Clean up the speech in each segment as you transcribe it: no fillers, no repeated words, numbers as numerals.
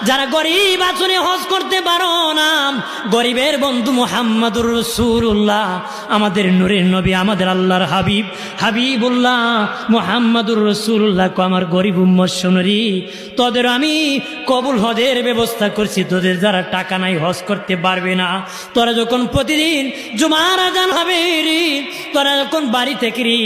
যারা গরিব আছনে হজ করতে পারো না, গরিবের বন্ধু মুহাম্মদুর রাসূলুল্লাহ, আমাদের নূরের নবী, আমাদের আল্লাহর হাবিব হাবিবুল্লাহ মুহাম্মদুর রাসূলুল্লাহ কো আমার গরিব উম্মত শুনরি, তোদের আমি কবুল হজের ব্যবস্থা করছি। তোদের যারা টাকা নাই হজ করতে পারবে না, তোরা যখন প্রতিদিন জুমার আজান হবে রে, তোরা যখন বাড়ি থেকে রে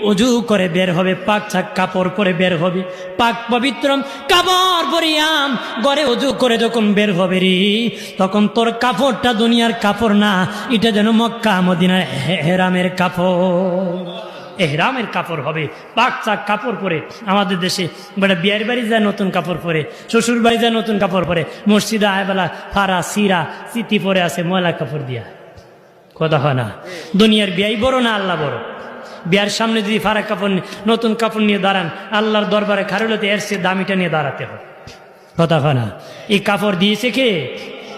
ওযু করে বের হবে, পাক চাক কাপড় পরে বের হবে, পাক পবিত্র কাপড় পরিয়াম ঘরে ওযু করে যখন বের হবে রে, তখন তোর কাপড়টা দুনিয়ার কাপড় না, এটা যেন মক্কা মদিনার এহরামের কাপড়, এহরামের কাপড় হবে। পাক চাক কাপড় পরে আমাদের দেশে বেটা বিয়ের বাড়ি যায় নতুন কাপড় পরে, শ্বশুর বাড়ি যায় নতুন কাপড় পরে, মসজিদে আয়বেলা ফারা সিরা সিতি পরে আছে ময়লা কাপড় দিয়া। কথা হয় না? দুনিয়ার বিয়াই বড় না আল্লাহ বড়? বিয়ার সামনে যদি ফারা কাপড় নতুন কাপড় নিয়ে দাঁড়ান, আল্লাহর দরবারে খারুলতে এর চেয়ে দামিটা নিয়ে দাঁড়াতে হয়। কথা হয় না? এই কাপড় দিয়েছে কে?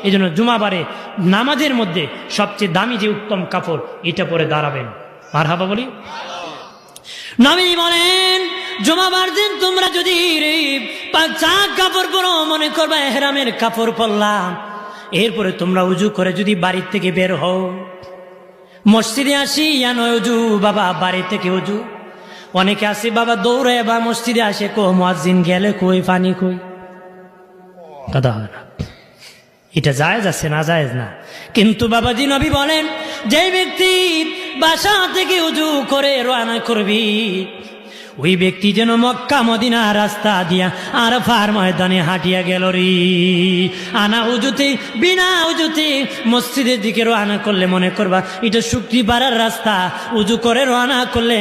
এই জন্য জুমাবারে নামাজের মধ্যে সবচেয়ে দামি যে উত্তম কাপড়, এটা পরে দাঁড়াবেন। মারহাবা বলি। নবী বলেন, জুমাবার দিন তোমরা যদি পাক চাক কাপড় পরো, মনে করবা এহরামের কাপড় পরলাম, এরপরে তোমরা উজু করে যদি বাড়ি থেকে বের হও, মসজিদে আসি ইয়া নয় উজু বাবা, বাড়ি থেকে উজু। অনেকে আসে বাবা দৌড়ে বা মসজিদে আসে, কো মুয়াজ্জিন গেলে কই, পানি কই। কথা হয় না? এটা জায়েজ আছে না? জায়েজ না। কিন্তু বাবাজি নবী বলেন, যে ব্যক্তি বাসা থেকে উজু করে রওনা করবি, ওই ব্যক্তি যেন মক্কা মদিনা রাস্তা দিয়া আরাফার ময়দানে হাঁটিয়া গেল রে। আনা উজুতে বিনা উজুতে মসজিদের দিকে রওনা করলে মনে করবা এটা শুক্রবারের রাস্তা, উজু করে রওনা করলে